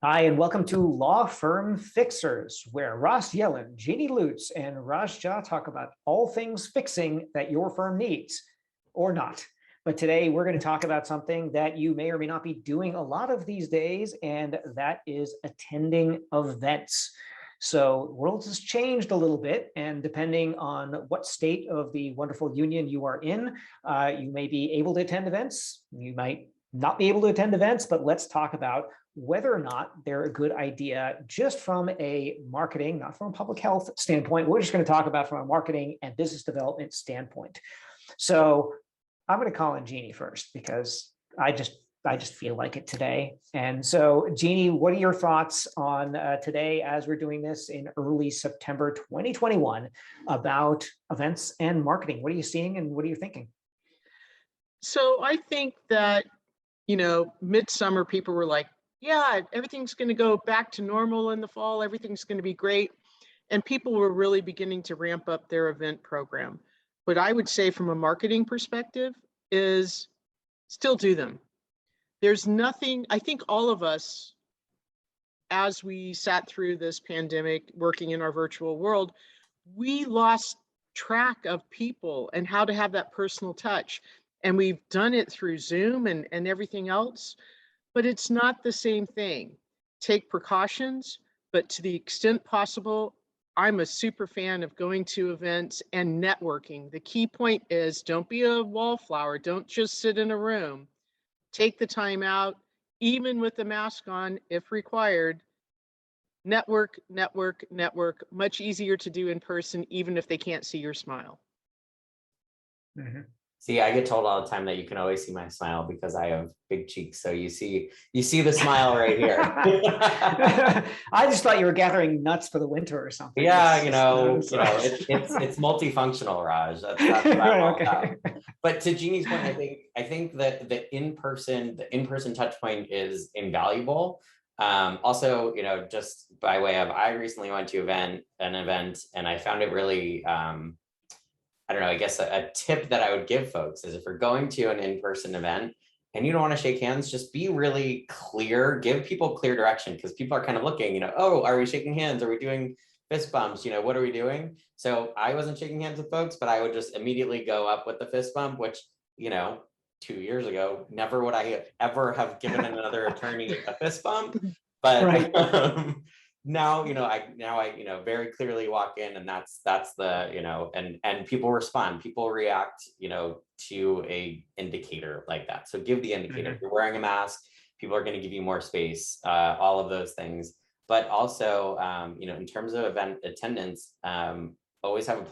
Hi, and welcome to Law Firm Fixers, where Ross Yellen, Jeannie Lutz, and Raj Jha talk about all things fixing that your firm needs, or not. But today we're going to talk about something that you may or may not be doing a lot of these days, and that is attending events. So the world has changed a little bit, and depending on what state of the wonderful union you are in, you may be able to attend events. You might not be able to attend events, but let's talk about whether or not they're a good idea just from a marketing, not from a public health standpoint. We're just going to talk about from a marketing and business development standpoint. So I'm going to call in Jeannie first because I just feel like it today. And so, Jeannie, what are your thoughts on today as we're doing this in early September 2021 about events and marketing? What are you seeing and what are you thinking? So I think that, midsummer people were like, yeah, everything's going to go back to normal in the fall. Everything's going to be great. And people were really beginning to ramp up their event program. What I would say from a marketing perspective is still do them. There's nothing, I think all of us, as we sat through this pandemic working in our virtual world, we lost track of people and how to have that personal touch. And we've done it through Zoom and everything else, but it's not the same thing. Take precautions, but to the extent possible, I'm a super fan of going to events and networking. The key point is don't be a wallflower. Don't just sit in a room. Take the time out, even with the mask on, if required. Network, network, network. Much easier to do in person, even if they can't see your smile. Mm-hmm. See, I get told all the time that you can always see my smile because I have big cheeks. So you see the smile right here. I just thought you were gathering nuts for the winter or something. Yeah, it's multifunctional, Raj. That's what I'm all about. But to Jeannie's point, I think that the in-person touch point is invaluable. Also, just by way of, I recently went to an event and I found it really, I don't know, I guess a tip that I would give folks is if you're going to an in-person event and you don't want to shake hands, just be really clear, give people clear direction because people are kind of looking, oh, are we shaking hands? Are we doing fist bumps? What are we doing? So I wasn't shaking hands with folks, but I would just immediately go up with the fist bump, which, 2 years ago, never would I ever have given another attorney a fist bump. But right. Now, I very clearly walk in and that's the, and people respond, people react, to a indicator like that. So give the indicator. Mm-hmm. If you're wearing a mask, people are going to give you more space, all of those things. But also, in terms of event attendance, always have a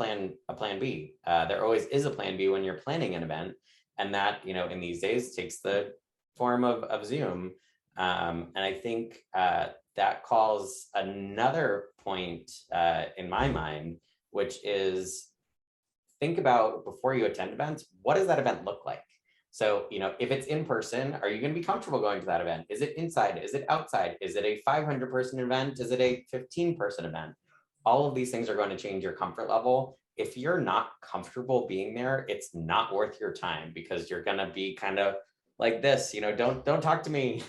plan B. There always is a plan B when you're planning an event. And that, in these days takes the form of Zoom. And I think that calls another point in my mind, which is think about before you attend events, what does that event look like? So, if it's in person, are you going to be comfortable going to that event? Is it inside? Is it outside? Is it a 500-person event? Is it a 15-person event? All of these things are going to change your comfort level. If you're not comfortable being there, it's not worth your time because you're going to be kind of like this, don't talk to me.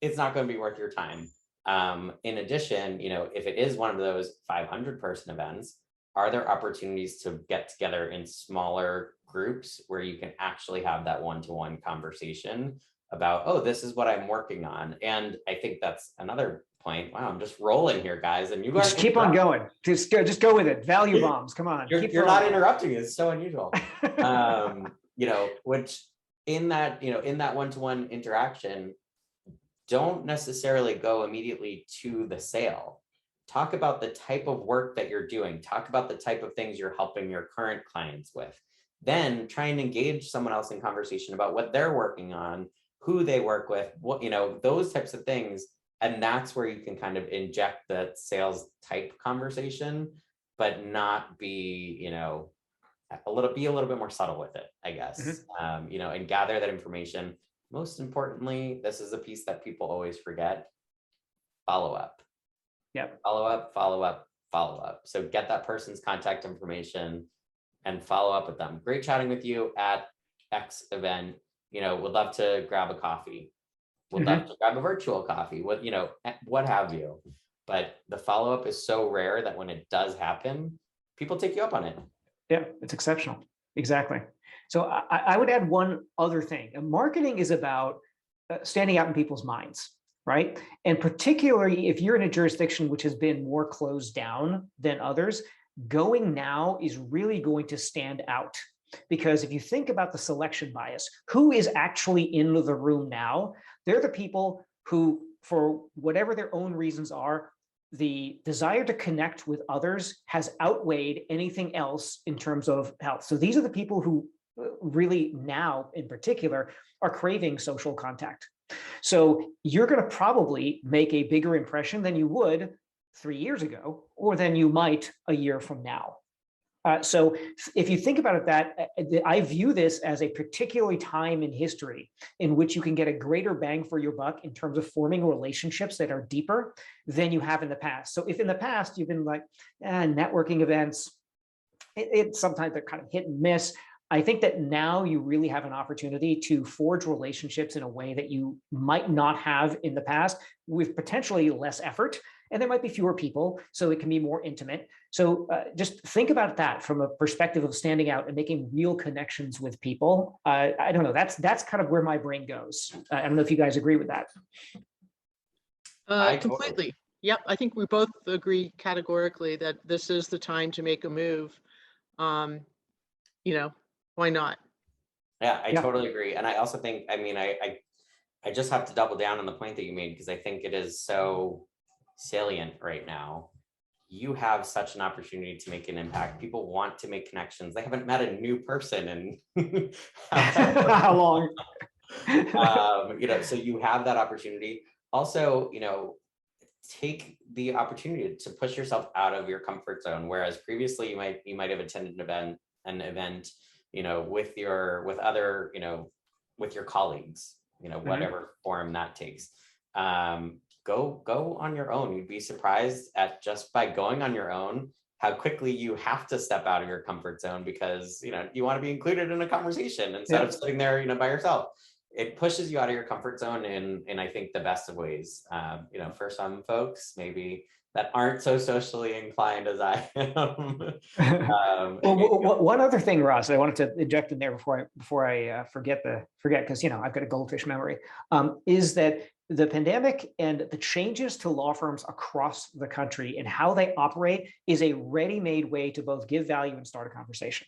It's not going to be worth your time. In addition, if it is one of those 500-person events, are there opportunities to get together in smaller groups where you can actually have that one-to-one conversation about, oh, this is what I'm working on? And I think that's another point. Wow, I'm just rolling here, guys. And you guys just keep on going. Just go with it. Value bombs. Come on. You're not interrupting. It's so unusual. Which in that one-to-one interaction, don't necessarily go immediately to the sale. Talk about the type of work that you're doing. Talk about the type of things you're helping your current clients with. Then try and engage someone else in conversation about what they're working on, who they work with, what, those types of things. And that's where you can kind of inject the sales type conversation, but not be, a little bit more subtle with it, I guess. Mm-hmm. And gather that information. Most importantly, this is a piece that people always forget: follow up. Yep. Follow up. So get that person's contact information and follow up with them. Great chatting with you at X event. Would love to grab a coffee. would love to grab a virtual coffee, what have you. But the follow-up is so rare that when it does happen, people take you up on it. Yeah, it's exceptional. Exactly. So I would add one other thing. Marketing is about standing out in people's minds, right? And particularly if you're in a jurisdiction which has been more closed down than others, going now is really going to stand out. Because if you think about the selection bias, who is actually in the room now? They're the people who, for whatever their own reasons are, the desire to connect with others has outweighed anything else in terms of health. So these are the people who really now in particular are craving social contact. So you're going to probably make a bigger impression than you would 3 years ago, or than you might a year from now. So if you think about it, that I view this as a particularly time in history in which you can get a greater bang for your buck in terms of forming relationships that are deeper than you have in the past. So if in the past you've been like networking events, sometimes they're kind of hit and miss. I think that now you really have an opportunity to forge relationships in a way that you might not have in the past, with potentially less effort. And there might be fewer people, so it can be more intimate. So just think about that from a perspective of standing out and making real connections with people. I don't know, that's kind of where my brain goes. I don't know if you guys agree with that. Completely. Yep, I think we both agree categorically that this is the time to make a move. Why not? Yeah, I totally agree. And I also think, I just have to double down on the point that you made, because I think it is so salient right now. You have such an opportunity to make an impact. People want to make connections. They haven't met a new person in how long? So you have that opportunity. Also, take the opportunity to push yourself out of your comfort zone. Whereas previously you might have attended an event, with your colleagues, whatever form that takes. Go on your own. You'd be surprised at, just by going on your own, how quickly you have to step out of your comfort zone, because you want to be included in a conversation instead of sitting there by yourself. It pushes you out of your comfort zone in I think the best of ways. For some folks maybe that aren't so socially inclined as I am. One other thing, Ross, I wanted to inject in there before I forget, because I've got a goldfish memory, is that the pandemic and the changes to law firms across the country and how they operate is a ready-made way to both give value and start a conversation.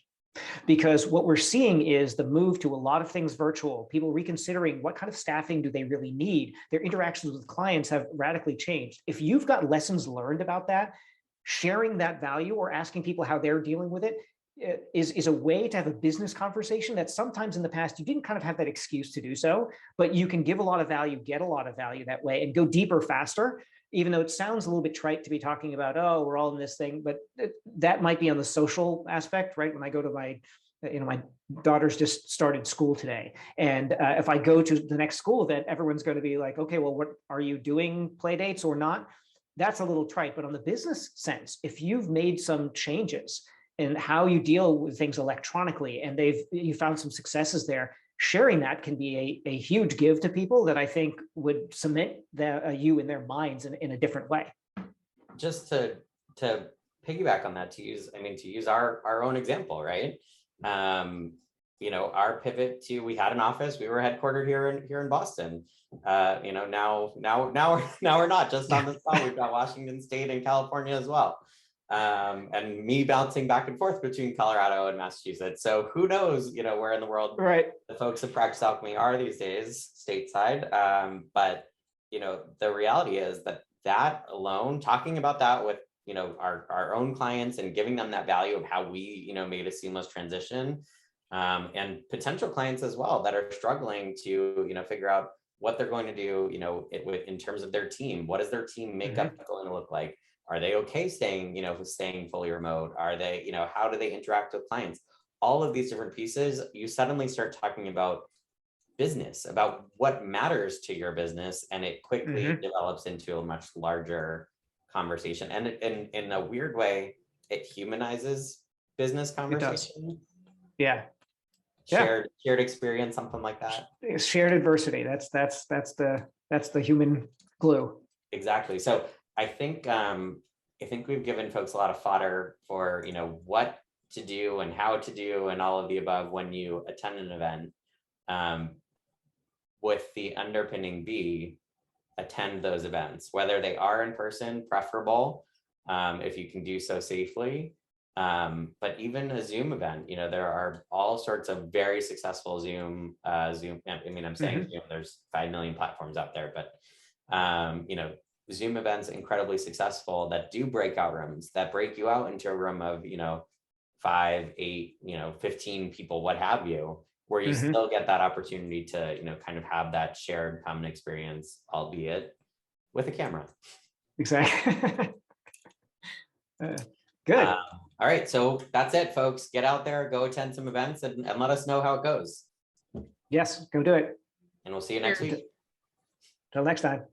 Because what we're seeing is the move to a lot of things virtual, people reconsidering what kind of staffing do they really need. Their interactions with clients have radically changed. If you've got lessons learned about that, sharing that value or asking people how they're dealing with it is a way to have a business conversation that sometimes in the past you didn't kind of have that excuse to do so, but you can give a lot of value, get a lot of value that way, and go deeper faster. Even though it sounds a little bit trite to be talking about, oh, we're all in this thing, but that might be on the social aspect, right? When I go to my daughter's just started school today. And if I go to the next school event, everyone's going to be like, okay, well, what are you doing, play dates or not? That's a little trite, but on the business sense, if you've made some changes in how you deal with things electronically and you found some successes there, sharing that can be a huge give to people that I think would cement you in their minds in a different way. Just to piggyback on that, to use our own example, right? Our pivot to, we had an office, we were headquartered here in Boston. Now we're not just on the spot. We've got Washington State and California as well. And me bouncing back and forth between Colorado and Massachusetts. So who knows, where in the world the folks of Practice Alchemy are these days, stateside. But the reality is that alone, talking about that with our own clients and giving them that value of how we made a seamless transition, and potential clients as well that are struggling to figure out what they're going to do in terms of their team. What is their team makeup going to look like? Are they okay staying fully remote? Are they, how do they interact with clients? All of these different pieces, you suddenly start talking about business, about what matters to your business, and it quickly develops into a much larger conversation. And in a weird way, it humanizes business conversation. Yeah. Yeah. shared experience, something like that. Shared adversity. That's the human glue. Exactly. So I think we've given folks a lot of fodder for, what to do and how to do and all of the above when you attend an event. With the underpinning be, attend those events, whether they are in person, preferable, if you can do so safely. But even a Zoom event, there are all sorts of very successful Zoom, I mean, I'm saying Zoom, there's 5 million platforms out there, but Zoom events incredibly successful that do breakout rooms, that break you out into a room of, 5, 8, 15 people, what have you, where you still get that opportunity to, kind of have that shared common experience, albeit with a camera. Exactly. Good. All right, so that's it, folks. Get out there, go attend some events, and let us know how it goes. Yes, go do it. And we'll see you next week. Till next time.